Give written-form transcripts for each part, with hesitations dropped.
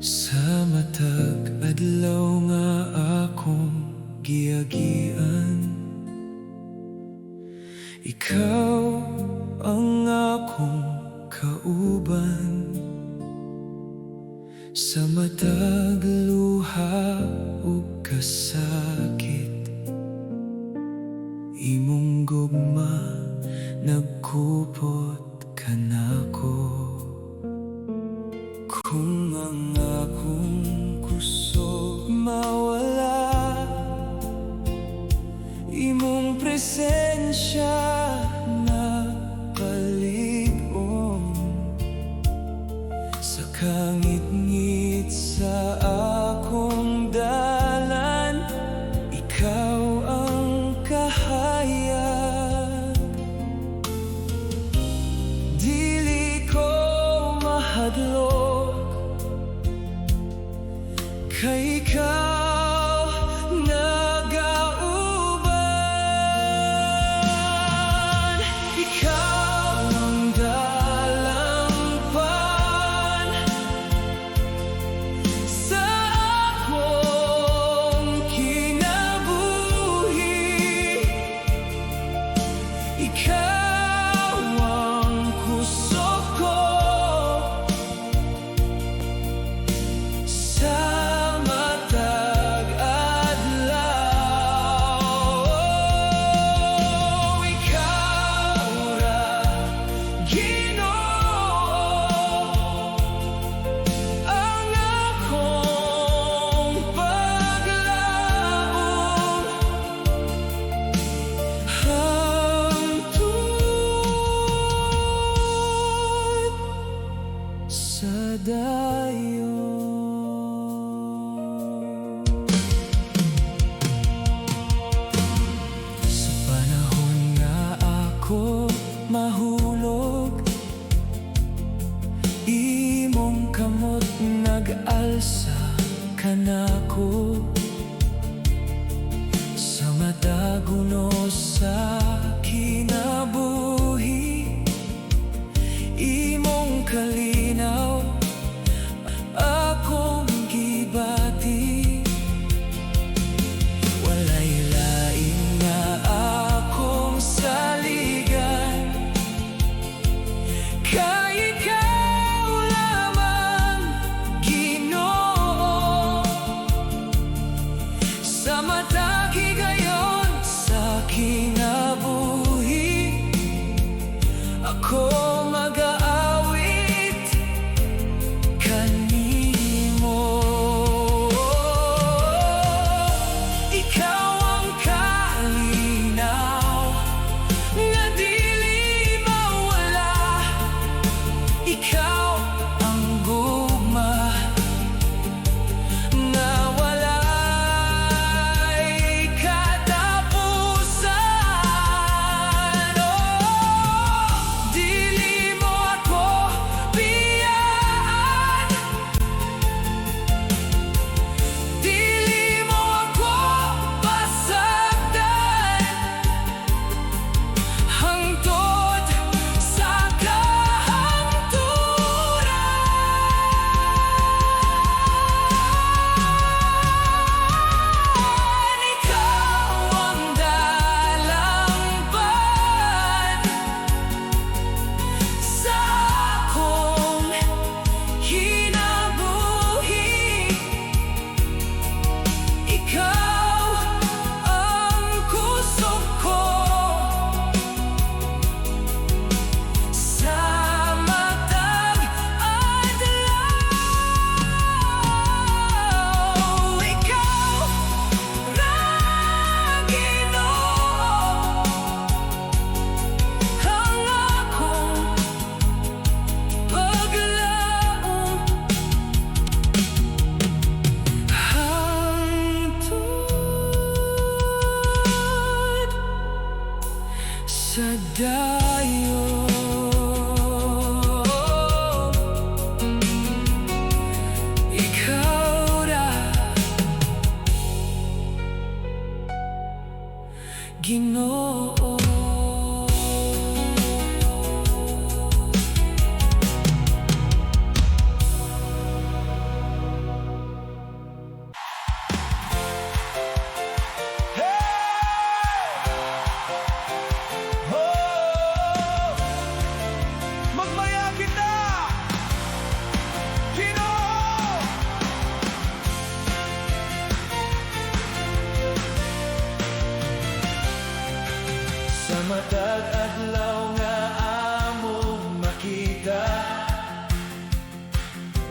Sa matag adlaw nga akong giagian, ikaw ang akong kauban. Sa matag luha ug kasakit, imong gugma nagkupot ka nako. Kung ang akong kusog mawala, imong presensya na palig-on. Sa kangit-ngit sa akong dalan, ikaw ang kahayag. Dili ko mahadlok, kay ikaw nagauban. Ikaw ang dalampan sa akong kinabuhi. Ikaw ang kusog ko sa dayon. Sa panahon nga ako mahulog, imong kamot nag-alsa ka nako. Sa madaguno sa kinabuhi, imong kalinaw akong gibati. Walay lain nga akong saligan, kay ikaw lamang, Ginoo.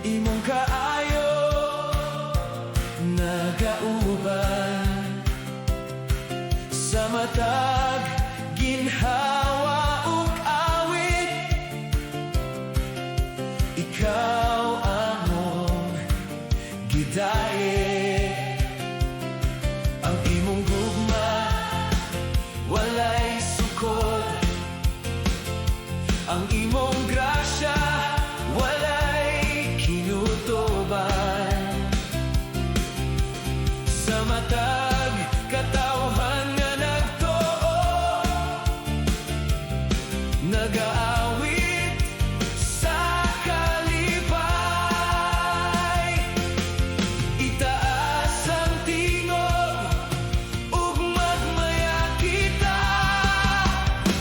imong kaayo nagauban sa matag ginhawa ug awit. Ikaw among gidaye, ang imong gugma walay sukod, ang imong grasya walay kinutuban. Sa matag katawhan nga nagtuo, nagaawit sa kalipay. Itaas ang tingog ug magmaya kita,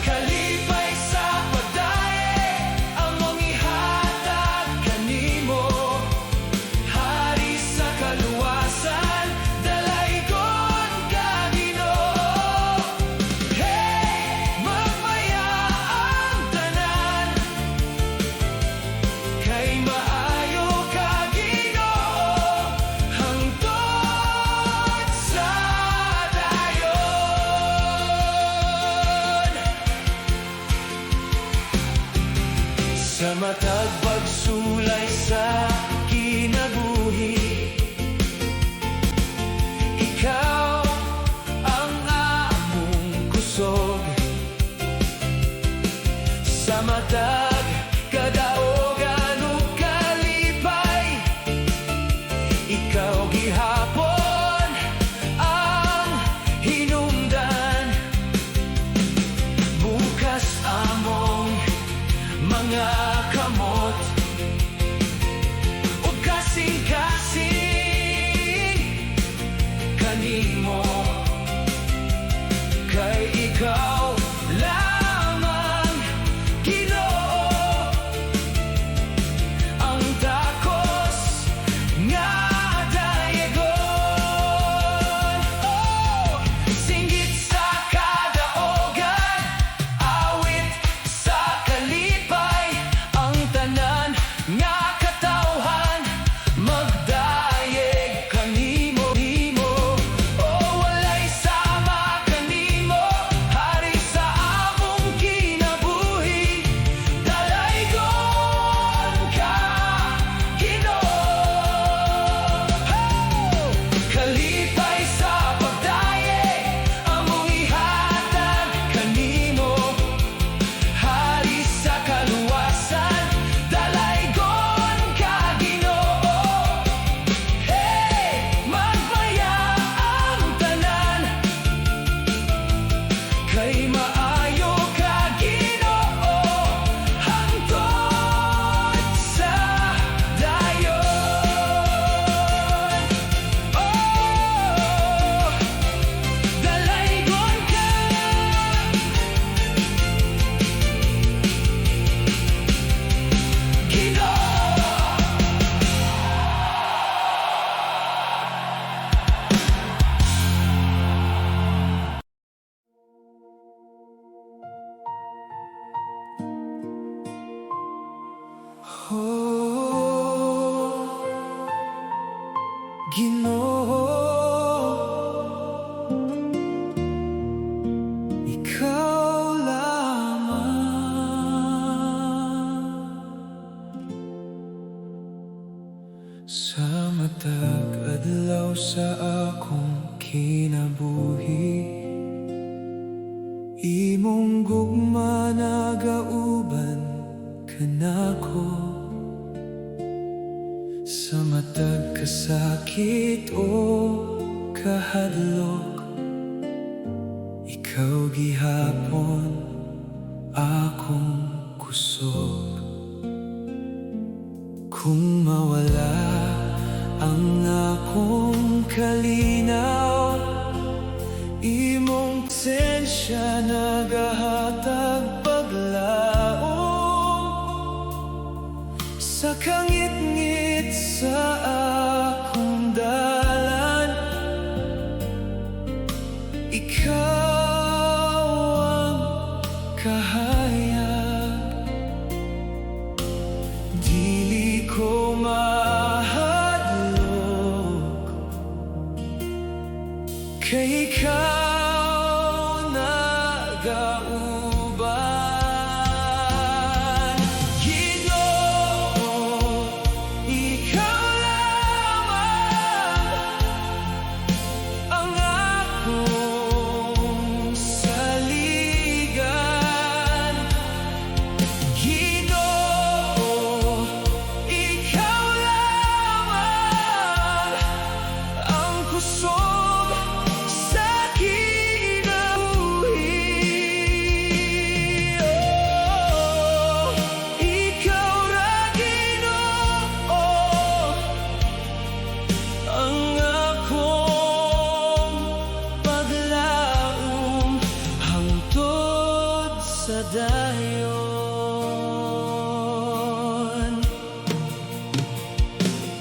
kalipay sa pagdaye among ihatag kanimo. Hari sa kaluwasan dalaygon ka Ginoo. Hey, magmaya ang tanan, kay maayo ka Ginoo, hangtod sa dayon. Sa matag pagsulay sa kinabuhi, ikaw ang among kusog. Sa matag kadaogan ug kalipay, ikaw gihapon ang hinungdan. Bukas among mga kamot ug kasing-kasing kanimo, kay ikaw lamang Ginoo ang dakos nga dayegon. Oh, singgit sa kadaogan, awit sa kalipay, ang tanan nga katawhan magdayeg kanimo. Oh, walay sama kanimo, hari sa among kinabuhi, dalaygon ka Ginoo. Oh, kalipay sa pagdaye among ihatag kanimo, hari sa kaluwasan dalaygon ka Ginoo. Hey, magmaya ang tanan, kay maayo ka Ginoo, hangtod sa dayon. Oh, dalaygon ka Ginoo. Oh, Ginoo, ikaw lamang. Sa matag adlaw sa akong kinabuhi, imong gugma nagauban kanako. Sa matag kasakit o kahadlok, ikaw gihapon akong kusog. Kung mawala ang akong kalinaw, imong presensya nagahatag paglaom. Sa kangit-ngit sa akong dalan, ikaw ang kahayag. Dili ko Kay ikaw nagauban, Ginoo, ikaw lamang ang akong saligan. Ginoo, ikaw lamang ang kusog sa kinabuhi. Oh, ikaw ra Ginoo ang akong paglaom hangtod sa dayon.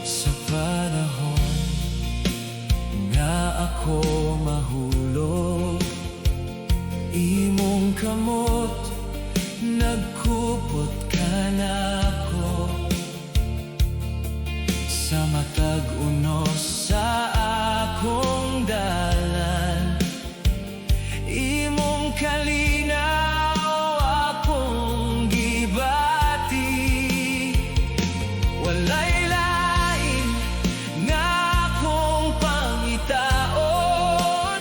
Sa panahon nga ako mahulog, imong kamot nagkupot ka nako. Sa matag unos sa akong dalan, imong kalinaw akong gibati. Walay lain nga akong pangitaon,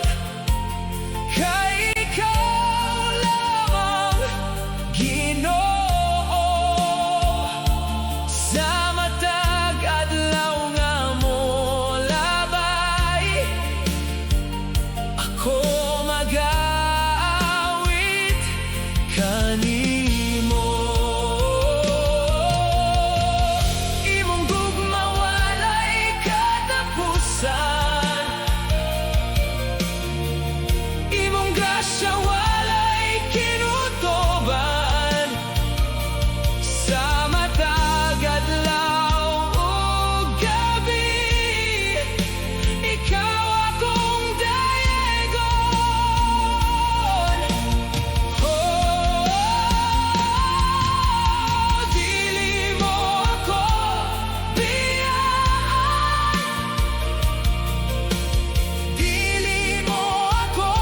kay ikaw lamang Ginoo. Sa matag adlaw nga molabay, ako mag-aawit kanimo. Imong gugma walay katapusan, imong grasya walay kinutuban. Sa matag adlaw ug gabi, ikaw akong dayegon. Oh, dili mo ako biyaan, dili mo ako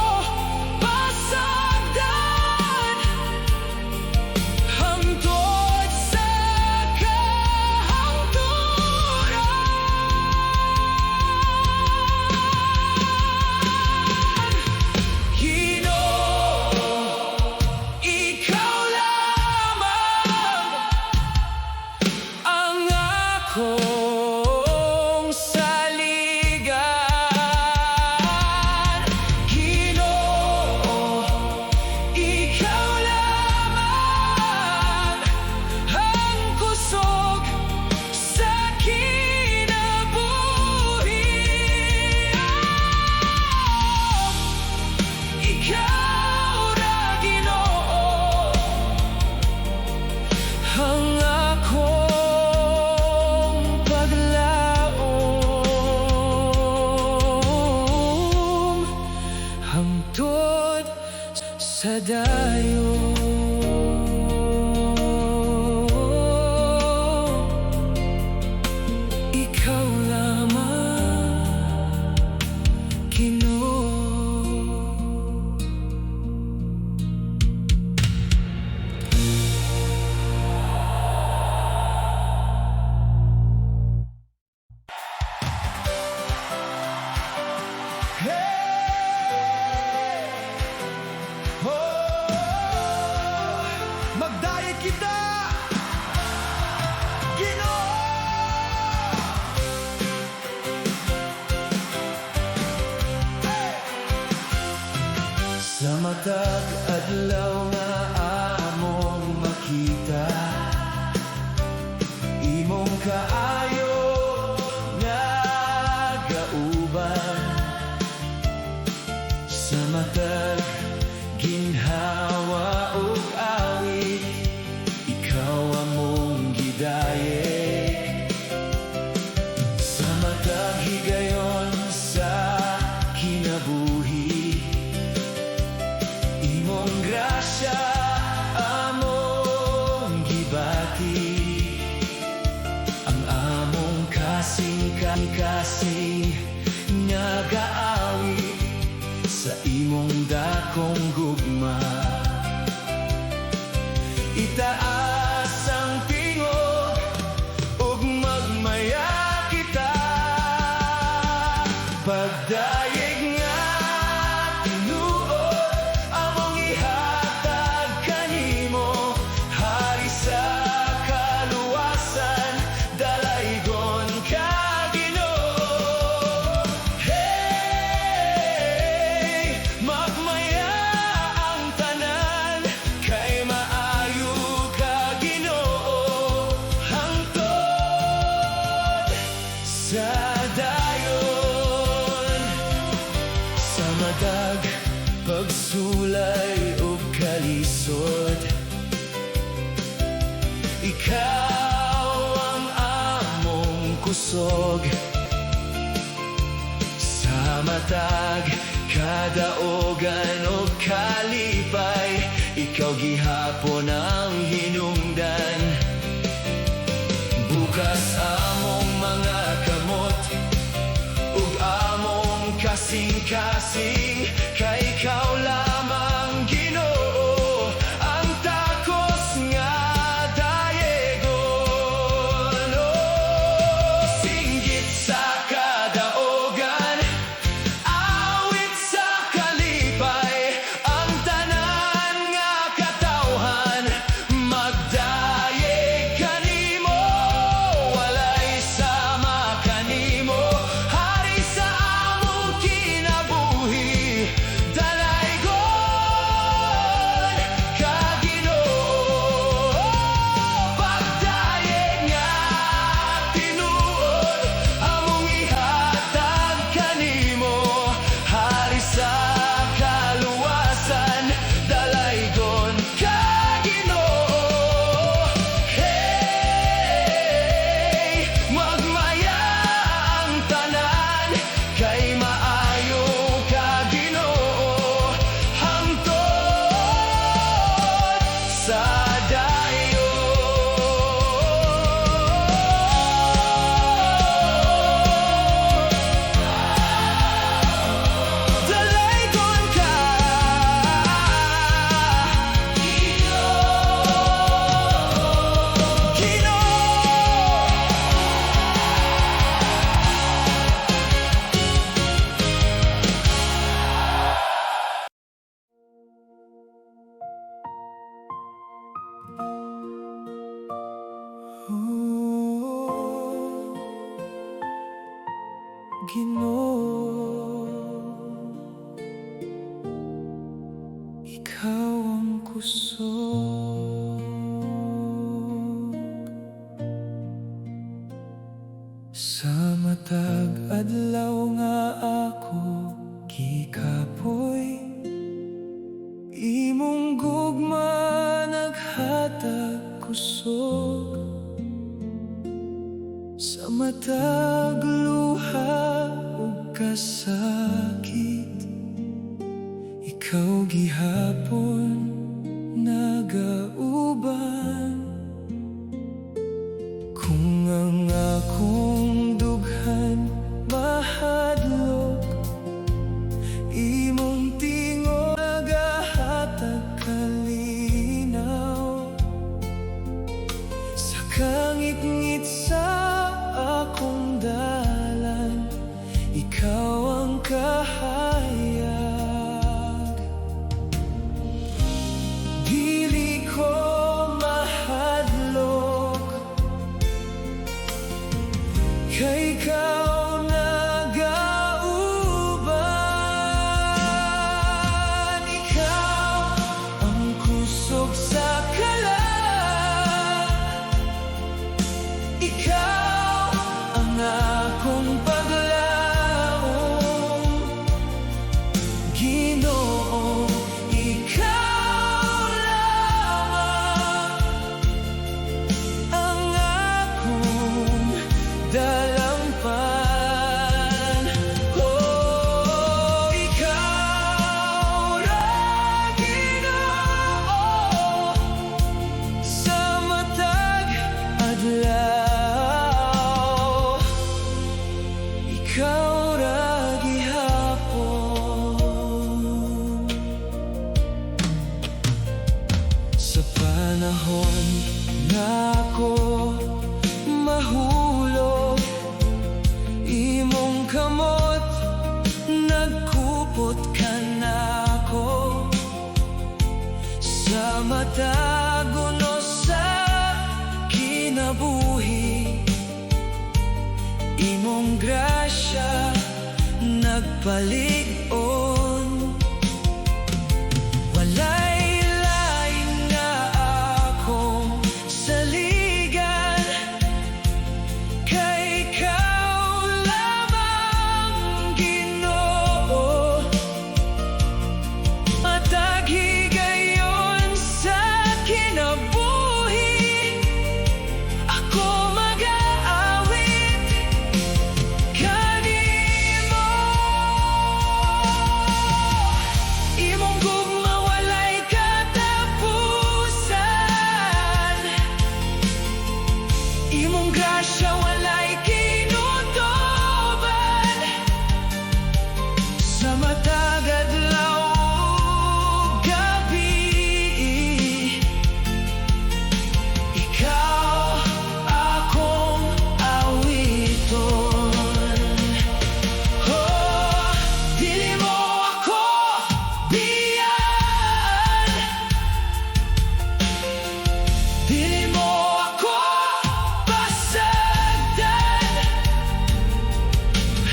pasagdan hangtod sa kahangturan. Ginoo, ikaw lamang ang akong saligan. Ginoo, ikaw lamang ang kusog sa kinabuhi. Ikaw ra Ginoo ang akong paglaom hangtod sa dayon. Ikaw lamang Ginoo. Magdayeg kita, Ginoo. Sa matag adlaw nga among makita, imong kaayo nga gauban. Sa matag ginhawa ug awit, ikaw among gidayeg. Sa matag higayon sa kinabuhi, imong grasya among gibati. Ang among kasing nga gaawit, dakong gugma. Itaas ang tingog ug magmaya kita. Pagdayeg nga tinuod among ihatag kanimo. Hari sa kaluwasan, dalaygon ka Ginoo. Hey, magmaya ang tanan, kay maayo ka Ginoo. Hangtod sa dayon, sa matag pagsulay ug kalisod, ikaw ang among kusog. Sa matag kadaogan o kalipay, ikaw gihapon ang hinungdan. Bukas among mga kamot ug among kasing-kasing, kay ikaw lamang Ginoo ang takos nga dayegon. Oh, singgit sa kadaogan, awit sa kalipay, ang tanan nga katawhan magdayeg kanimo. Walay sama kanimo, hari sa among kinabuhi. Dalaygon ka Ginoo. Pagdayeg nga tinuod among ihatag kanimo. Hari sa kaluwasan, dalaygon ka Ginoo. Hey, magmaya ang tanan, kay maayo ka Ginoo. Hangtod sa dayon, dalaygon ka Ginoo. Ginoo, ikaw ang kusog. Sa matag adlaw nga ako gikapoy, imong gugma naghatag kusog. Sa matag luha ug kasakit, ikaw gihapon nagauban. Kung ang akong dughan mahadlok, imong tingog nagahatag kalinaw. Sa kangit-ngit sa akong dalan, ikaw ang kahayag. Dili ko mahadlok, kay ikaw nagauban. Ikaw ang kusog sa kalan, ikaw ang akong paglaom. Ginoo, ikaw lamang ang akong dalampan. Oh, ikaw ra Ginoo, sa matag adlaw, ikaw ra gihapon. imong grasya nagpalig-on. Walay lain nga akong saligan, kay ikaw lamang Ginoo. Matag higayon sa kinabuhi, ako mag-aawit kanimo. Imong gugma walay katapusan, imong grasya walay kinutoban. Sa matag adlaw ug gabi, ikaw akong awiton. Oh, dili mo ako biyan, dili mo ako pasagdan,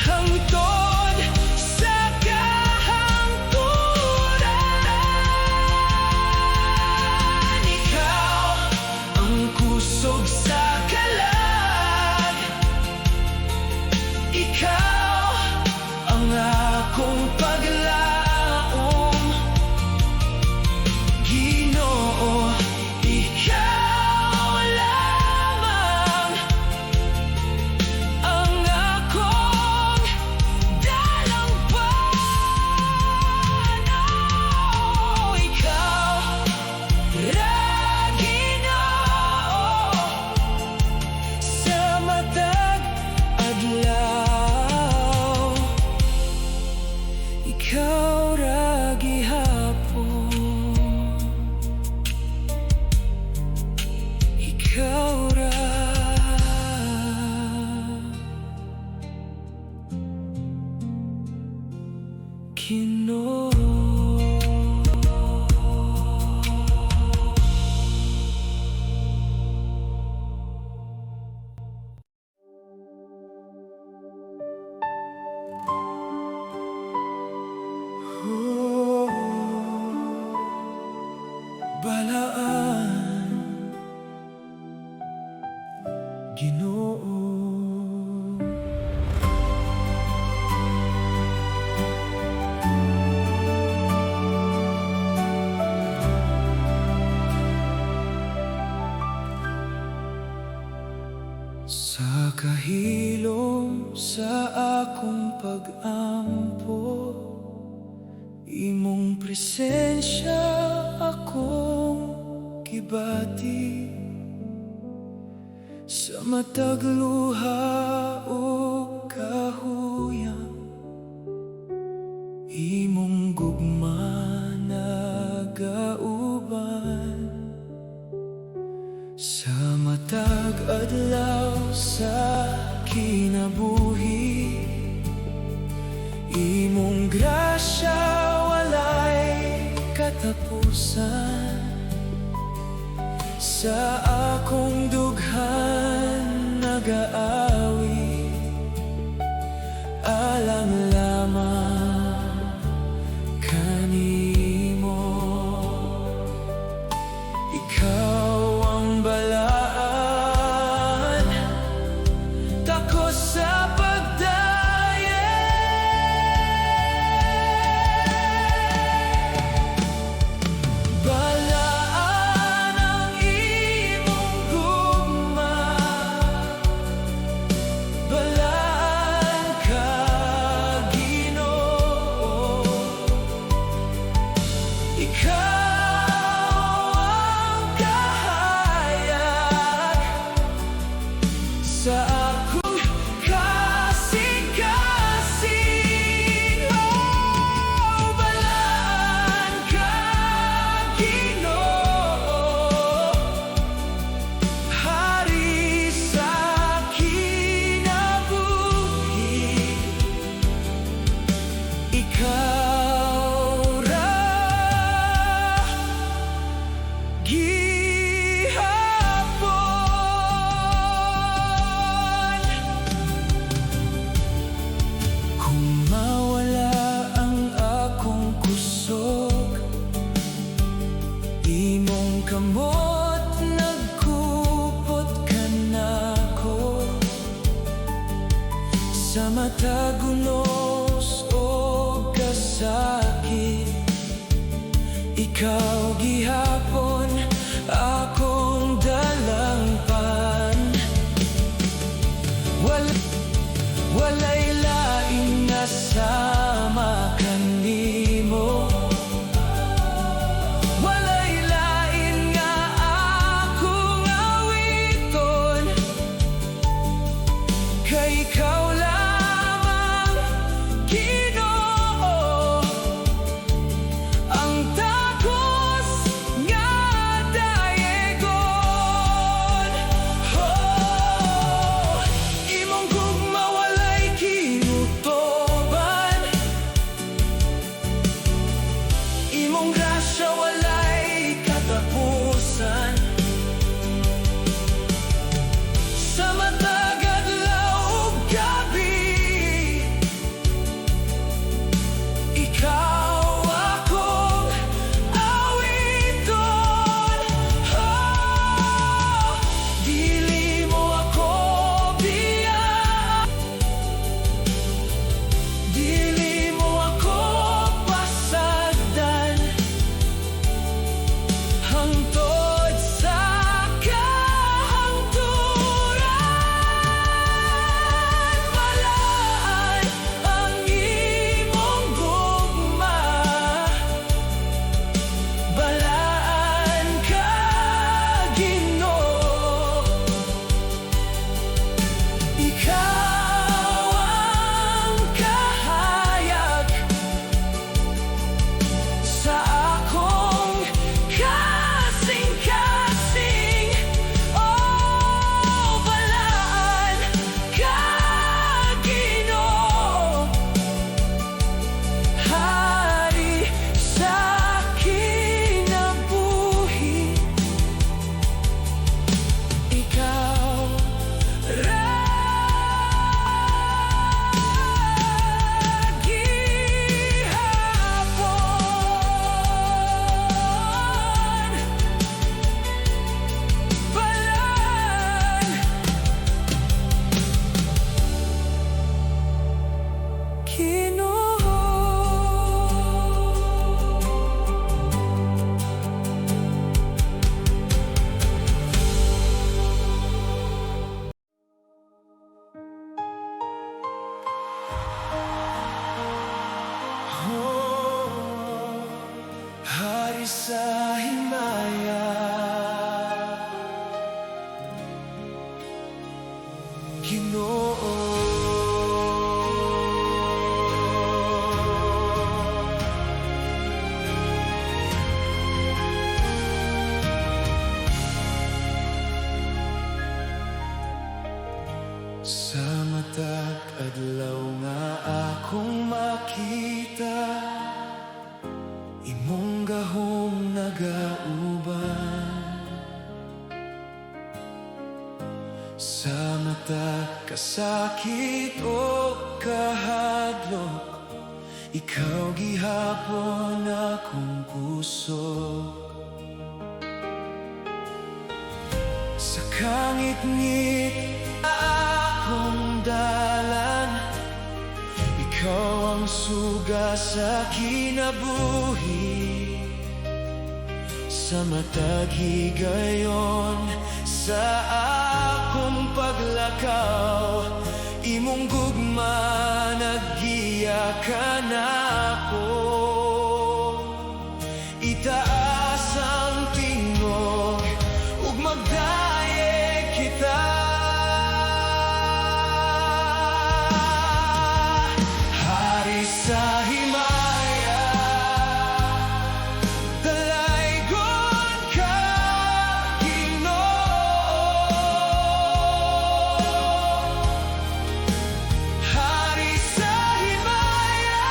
hangtod sa kahangturan. Ikaw ang kusog sa kalag, ikaw ang akong paglaom. Ginoo, ikaw lamang ang akong dalangpan. Oh, ikaw ra Ginoo, sa matag adlaw, ikaw ra gihapon, ikaw ra Ginoo. Oh, balaan Ginoo. Sa kahilom sa akong pag-ampo, imong presensya akong gibati. Sa matag luha o kahuyang, imong gugma nagauban. Sa matag adlaw sa kinabuhi, imong grasya walay katapusan. Sa akong dughan nagaawi, alang lamang kanimo. Ikaw ang balaan, takos sa pagdaye. Balaan ang imong sa matagunos o kasakit. Ikaw gihapon akong dalangpan. Walay laing nasama kanimo. Walay lain nga akong awiton. Kay ikaw lamang, Ginoo, ang takos nga dayegon. Oh, imong gugma walay kinutoban. Imong grasya walay katapusan. Sa matag adlaw ug gabi, ikaw akong awiton. Oh, dili mo ako biyaan. Dili mo ako pasagdan. Hangtod sa kahangturan, balaan ang imong gugma. Balaan ka, Ginoo. Ikaw ang kahayag sa akong kasing-kasing. Oh, balaan ka, Ginoo. Hari sa kinabuhi, ikaw ra gihapon. Balaan, Ginoo. Oh, hari sa himaya, Ginoo. Sa matag adlaw nga akong makita, imong gahom nagauban. Sa mata kasakit o kahadlok, ikaw gihapon akong puso. Sa kangit-ngit akong dalan, ikaw ang suga sa kinabuhi. Sa matag higayon sa akong paglakaw, imong gugma naggiya ka nako. Itaas ang tingog ug magdayeg kita. Hari sa himaya, dalaygon ka, Ginoo. Hari sa himaya,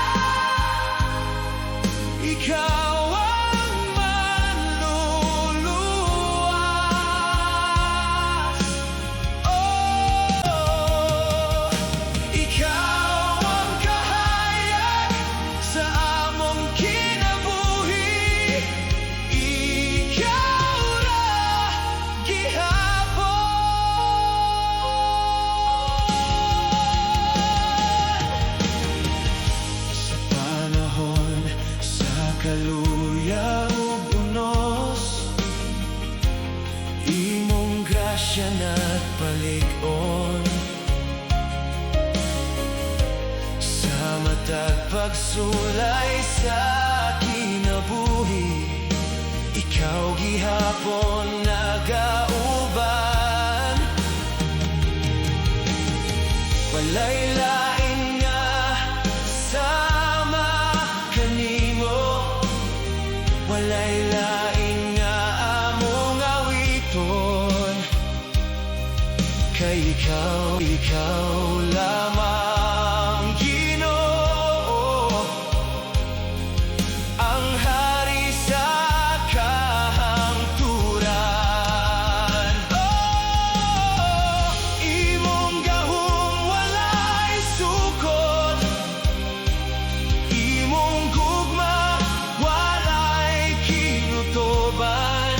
matag pagsulay sa kinabuhi. Ikaw gihapon nagauban, walay lain nga sama kanimo, walay lain nga among awiton. Kay ikaw lamang Ginoo, ang hari sa kahangturan. Oh, imong gahom walay sukot, imong gugma walay kinutoban.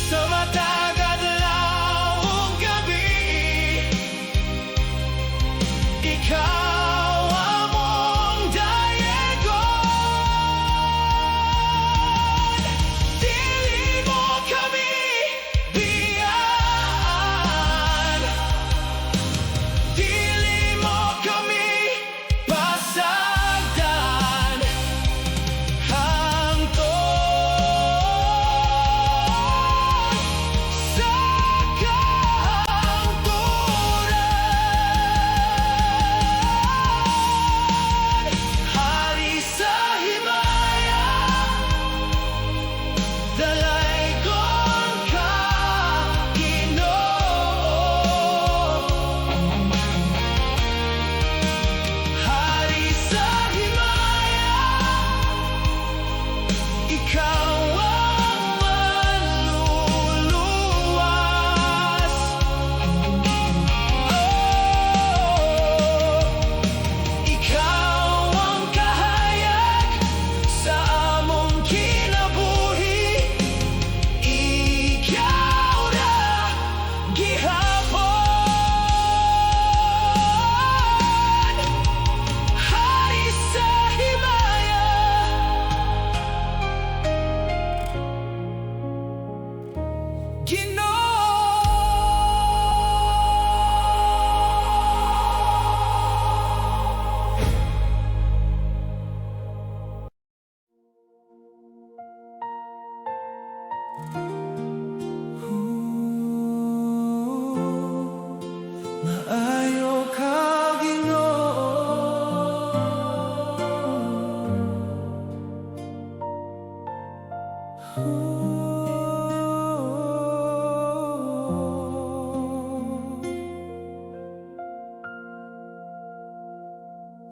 Sa matag adlaw ug gabi, ikaw among dayegon. Dili mo kami biyaan, dili mo kami pasagdan. Hangtod sa kahangturan, hari sa himaya, dalaygon ka, Ginoo. Hari sa himaya, ikaw ang manluluwas. Oh, ikaw ang kahayag sa among kinabuhi. Ikaw ra gihapon, hari sa himaya. Maayo ka, Ginoo.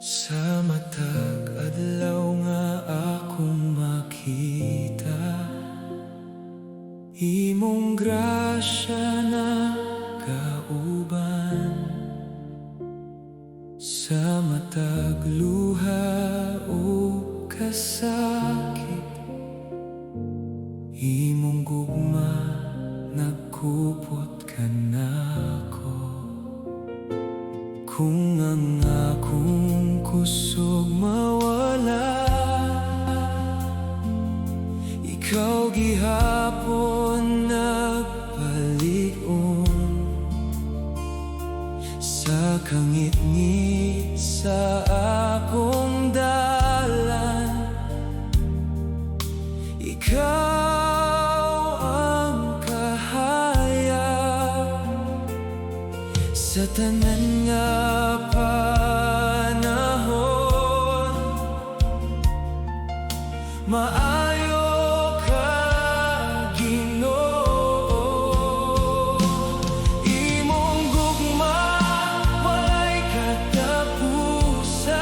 Sa matag adlaw nga akong makita, imong grasya na kauban. Sa matag luha o kasakit, imong gugma nagkupot ka nako. Kung ang akong kusog mawala, ikaw gihapon nagpalion. Sa kangit-ngit sa akong dalan, ikaw ang kahayag. Sa tanan nga panahon, maayo ka, Ginoo. Imong gugma walay katapusan,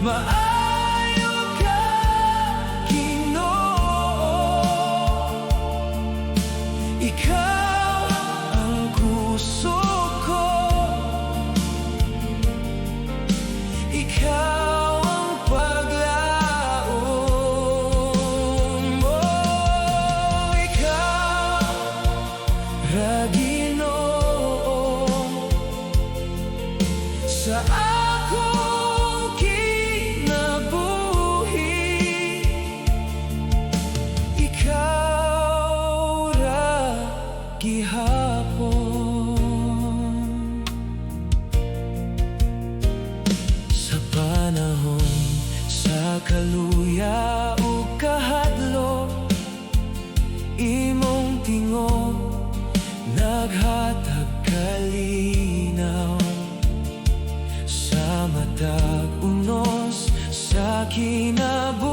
maayo ka, Ginoo. Ikaw ang kusog ko, kalinaw sa matag unos sa kinabuhi.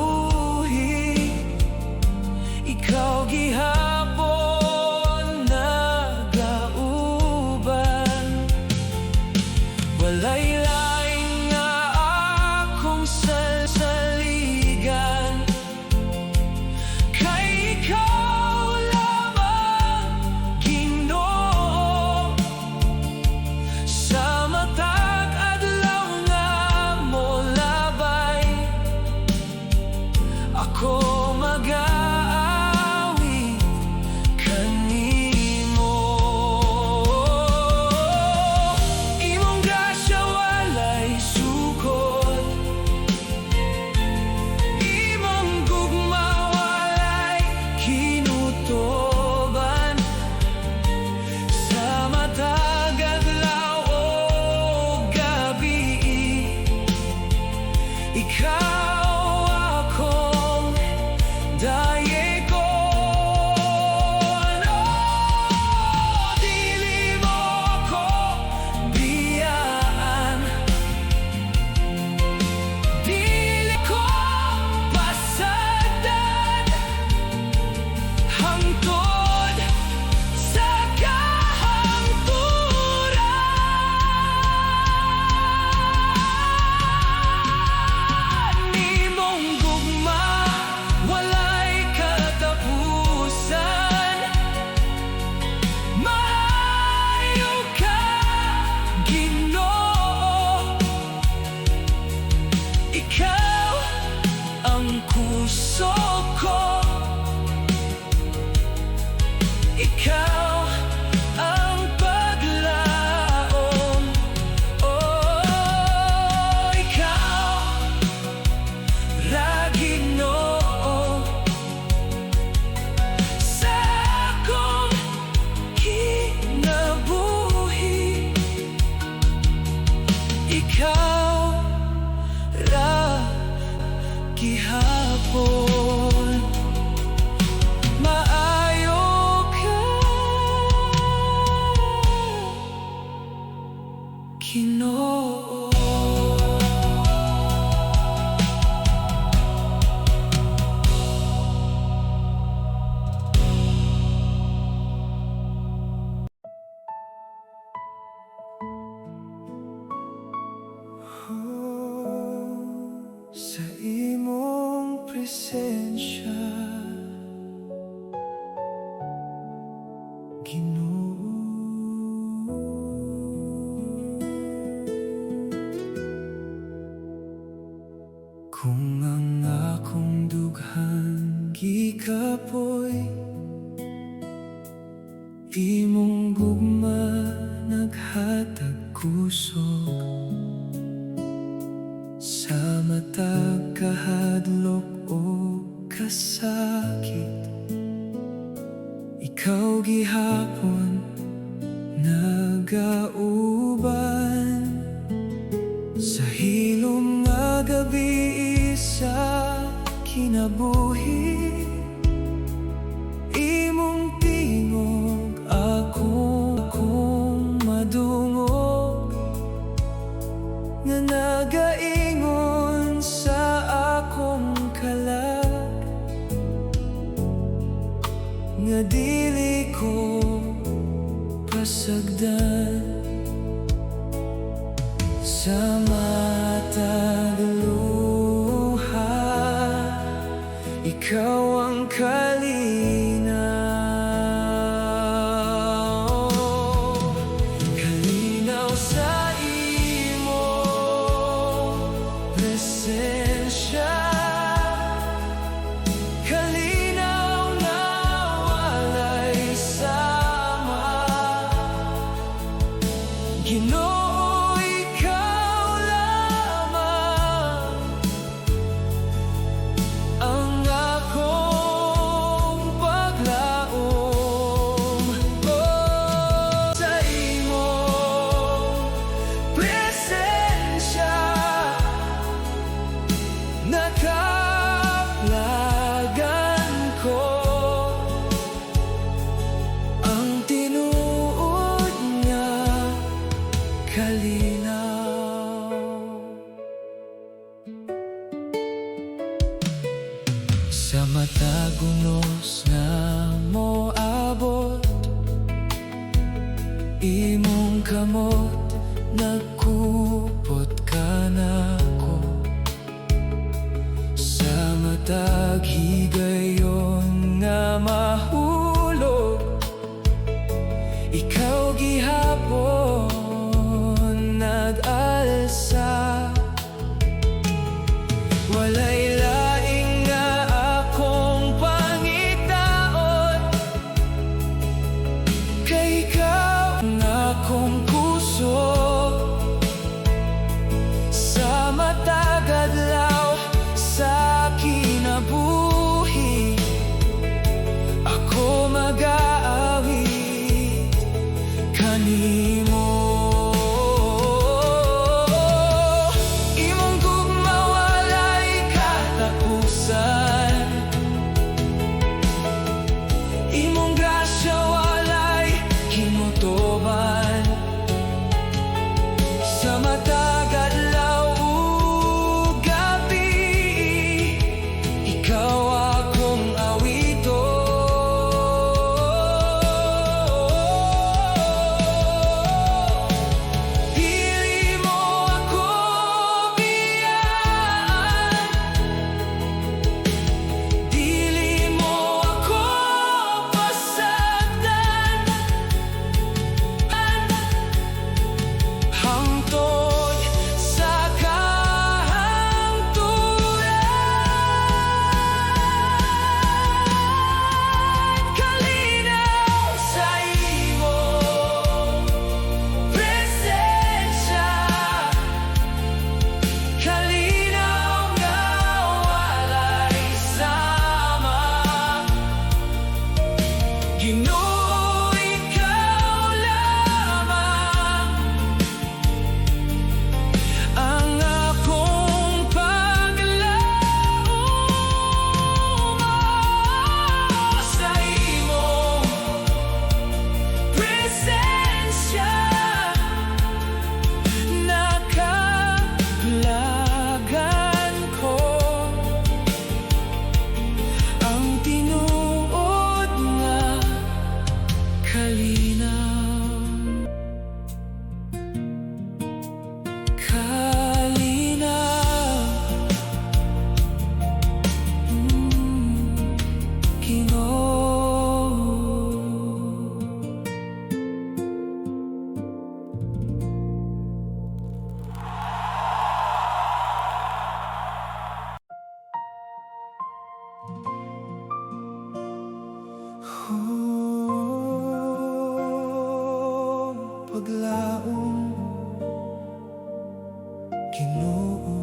Ikaw gihapon nagauban, walay laing nga akong saligan, kay ikaw lamang Ginoo. Sa matag adlaw nga mo labay, ako mag-aawit kanimo. Imong grasya walay sukot, imong gugma walay kinutoban. Sa matag adlaw o gabi, ikaw akong dayegon. Oh, dili mo ako biyaan, dili ko pasagdan, hangtod sa kahangturan. Nimong gugma walay katapusan, maayo ka Ginoo. Ikaw ang puso ko, ikaw ang paglaom. Oh, ikaw ra Ginoo sa akong kinabuhi. Ikaw ra gihapon, maayo ka Ginoo. Sa imong presensya, Ginoo, kung ang akong dughan gikapoy, imong gugma naghatag kusog. Sa matag kahadlok o kasakit, ikaw gihapon nagauban. Sa hilom nga gabi sa kinabuhi, imong tingog akong madungog, nga nagaingon sa akong kalag, nga dili ko pasagdan. Sa matag luha, ikaw ang kalinaw. Kalinaw sa imo presensya, kalinaw na walay sama. Ginoo, ikaw lamang ang akong paglaom. Oh, sa imong presensya, nakaplagan ko ang tinuod nga Imong kamot nagkupot ka nako sa matag higayon nga mahulog. Ikaw gihapon nag-alsa, walay laing nga akong pangitaon, kay ikaw ang akong puso. Sa matag adlaw sa kinabuhi, ako mag-aawit kanimo. Imong gugma walay katapusan, imong grasya walay himutoban. Sa matag adlaw ug gabi, ikaw akong awito. Dili mo ako biyaan, dili mo ako pasagdan. Hangtod sa kahangturan, kalinaw sa imong presensya, kalinaw nga walay sama. Ginoo, ikaw lamang ang akong paglauma sa imong presensya. Nakaplagan ko ang tinuod nga kalinaw, kalinaw. Ginoo. Paglaom, Ginoo.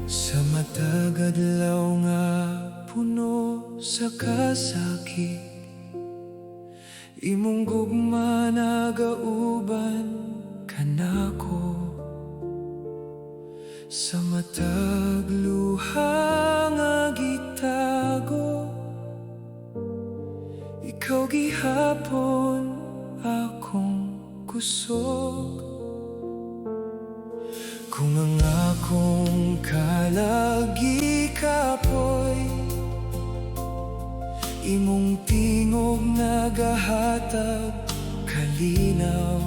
Sa matag adlaw nga puno sa kasakit, imong gugma nagauban kanako. Sa matag luha nga gitago, ikaw gihapon akong kusog. Kung ang akong kalagi kapoy, imong tingog nagahatag kalinaw.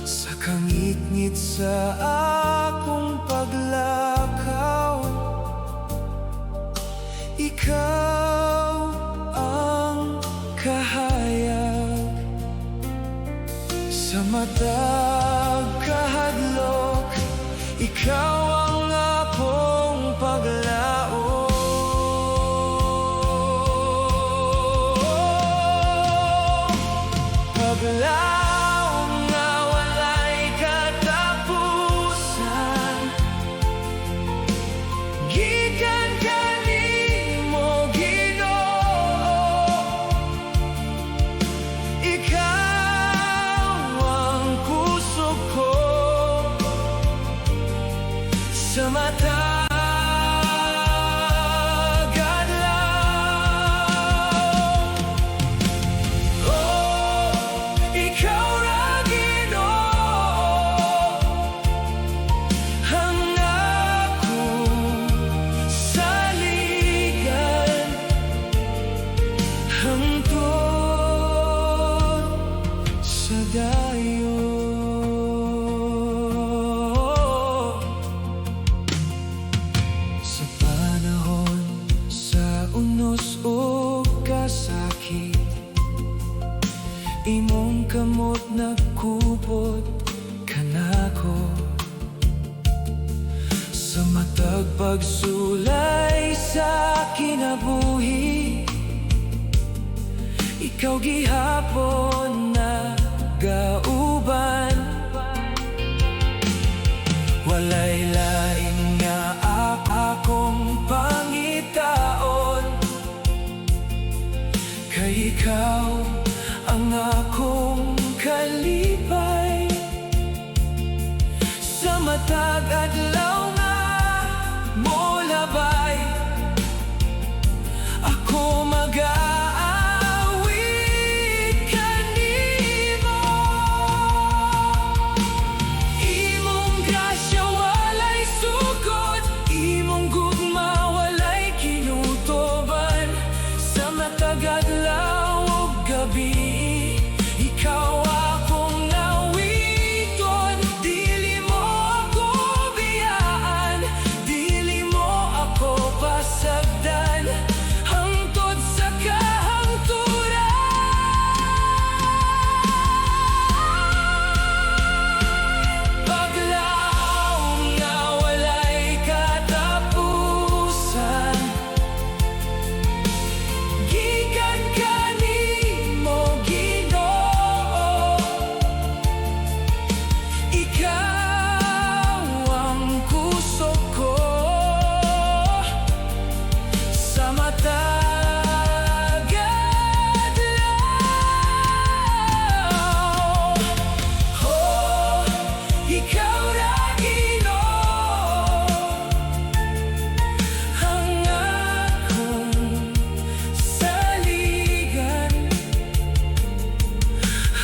Sa kangit-ngit sa akong paglakaw, ikaw ang kahayag. Sa matag kahadlok, ikaw ang akong paglaom. Paglaom nga walay katapusan, gikan kanimo Ginoo. Ikaw ang kusog ko sa matag adlaw. Oh, dayo. Sa panahon sa unos o kasakit, imong kamot nagkupot kanako. Sa matag pagsulay sa kinabuhi, ikaw gihapon na gauban. Walay lain nga akong pangitaon, kay ikaw ang akong kalipay. Sa matag adlaw nga mo labay, ako mag-aawit kanimo. Imong grasya walay sugod, imong gugma walay kinutoban. Sa matag adlaw ug gabi, ikaw akong nawiton. Dili mo ako biyaan, dili mo ako pasagdan, hangtod sa kahangturan. Paglaom nga walay katapusan, gikan kanimo Ginoo. Ikaw ang kusog ko. Sa matag adlaw, oh, ikaw ra Ginoo, ang akong saligan,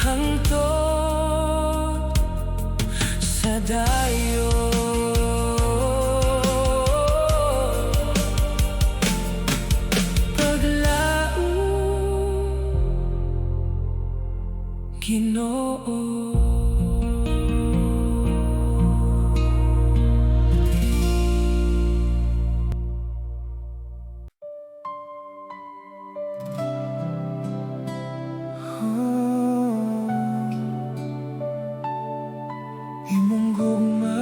hangtod sa dayo. Paglaom, Ginoo. Imong gugma,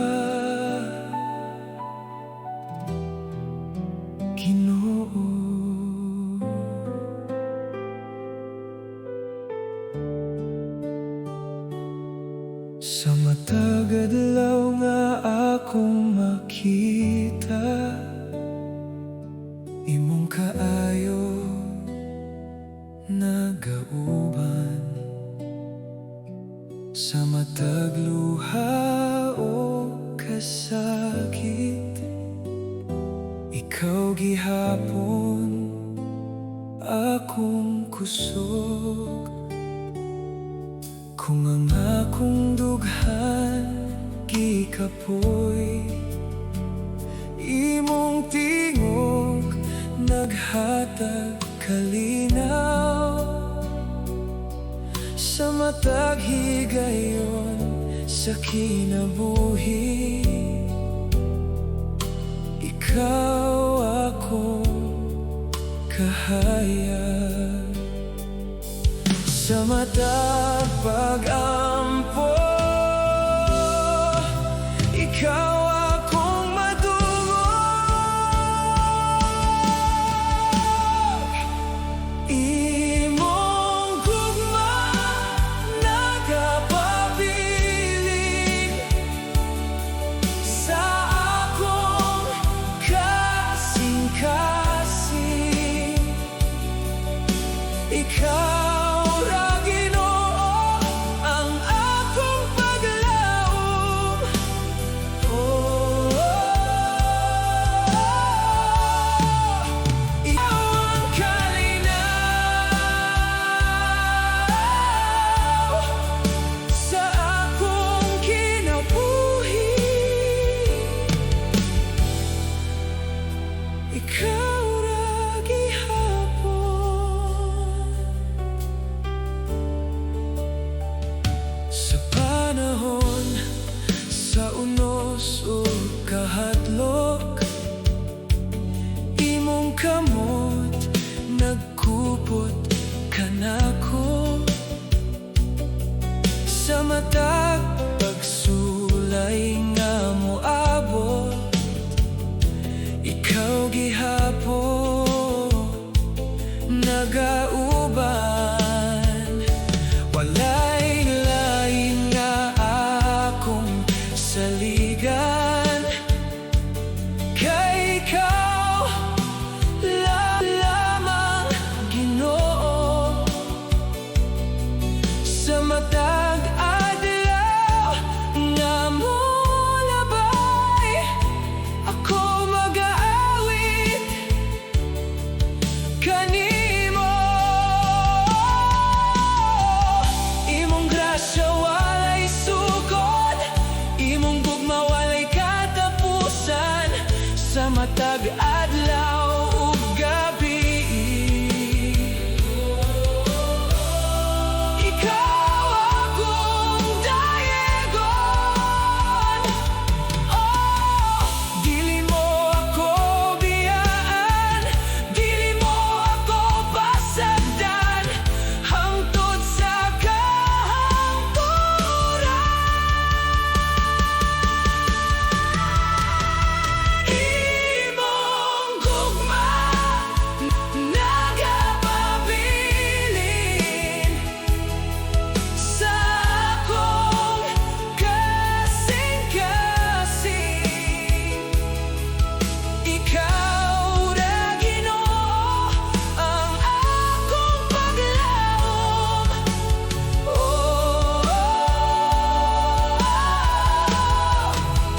Ginoo. Sa matag adlaw nga akong makita, imong kaayo nagauban. Sa matag luha o kasakit, ikaw gihapon akong kusog. Kung ang akong dughan gikapoy, imong tingog naghatag kalinaw. Sa matag higayon sa kinabuhi, ikaw akong kahayag. Sa matag pag-ampo, ikaw akong madungog. Imong gugma nagapabiling sa akong kasing-kasing. Ikaw ra Ginoo, ang Sa panahon, sa unos o kahadlok, imong kamot nagkupot kanako. Sa matag pagsulay nga moabot, ikaw gihapon nagauban. Walay lain nga akong saligan, kay ikaw lamang Ginoo. Sa matag adlaw nga molabay, ako mag-aawit kanimo. Imong grasya walay sukod, imong gugma walay katapusan. Sa matag adlaw ug gabi, ikaw akong dayegon. Oh, dili mo ako biyaan, dili mo ako pasagdan, hangtod sa kahangturan. Imong gugma nagapabilin sa akong kasing-kasing. Ikaw ra Ginoo ang akong paglaom. Oh,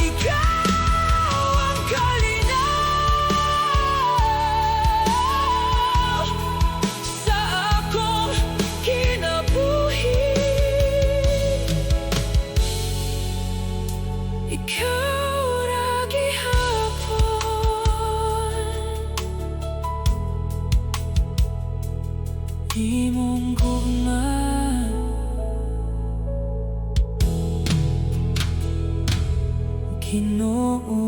ikaw ang kalinaw sa akong kinabuhi. Ikaw ra gihapon, imong gugma Ginoo.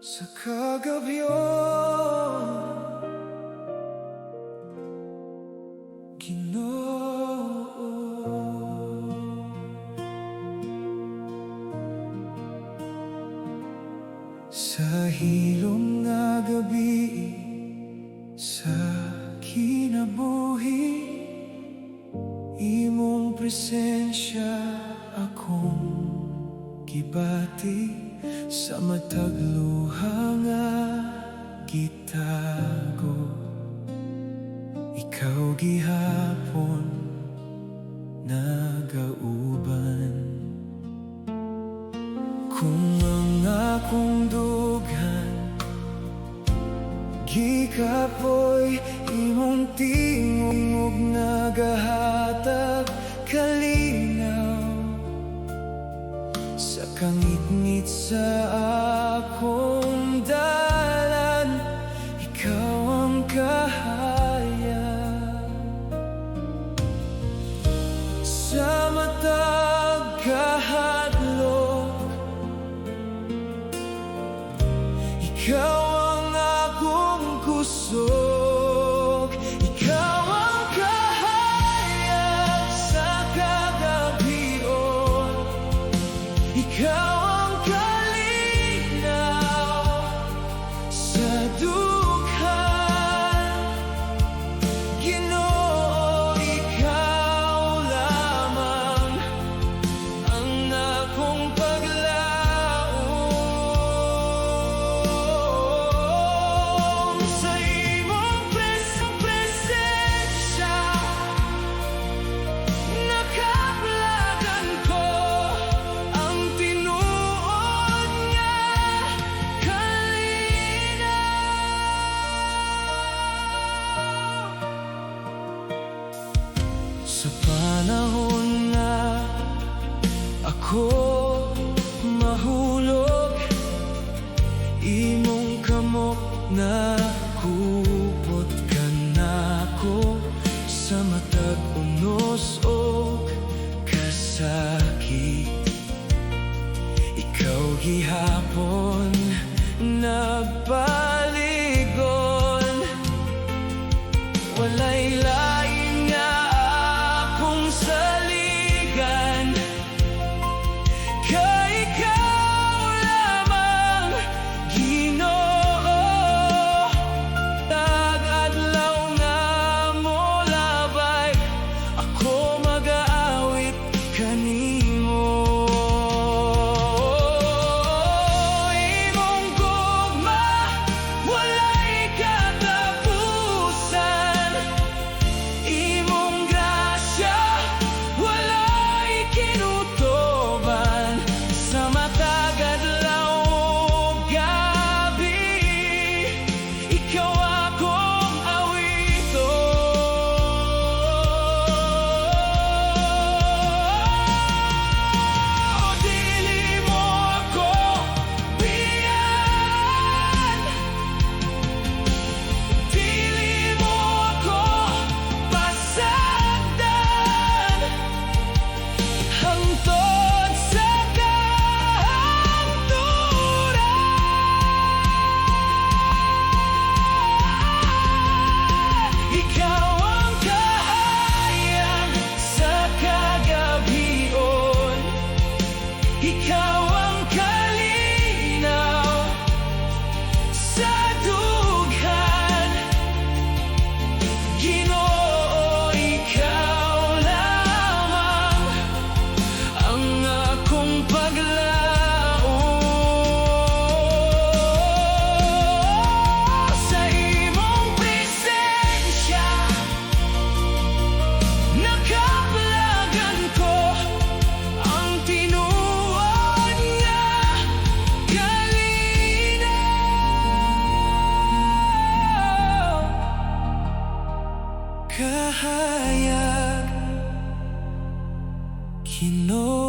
Sa kagabyon, Ginoo, sa hilom nga gabi, sa kinabuhi, imong presensya akong gibati. Sa matag luha nga gitago, ikaw gihapon nagauban. Kung ang akong dughan gikapoy, imong tingog nagahatag kalinaw. Sa kangit-ngit sa akong dalan, ikaw ang kahayag. Sa matag kahadlok, ikaw ang akong kusog. Ikaw ang kahayag sa kagabion, ikaw ang kalinaw sa dughan. Ginoo, ikaw lamang ang akong paglaom. Sa imong presensya nakaplagan ko ang tinuod nga kalinaw. Sa panahon, ako mahulog, imong kamot na hupot ka na ako sa matag unos o kasakit. Ikaw gihapon nagpaligon, walay lain nga akong saligan, kay ikaw lamang Ginoo. Tag-adlaw nga mo labay, ako mag-aawit kanimo. Imong gugma walay katapusan, imong grasya walay kinutoban, sa matag adlaw ug gabi ikaw akong awiton. O dili mo ako biyan, dili mo ako pasagdan, hangtod sa kahangturan. Ikaw ang kahayag sa kagabion, ikaw ang kalinaw sa dughan. Ginoo, ikaw lamang ang akong paglaom. Sa imong presensya nakaplagan ko ang tinuod nga kalinaw. Kahayag Ginoo.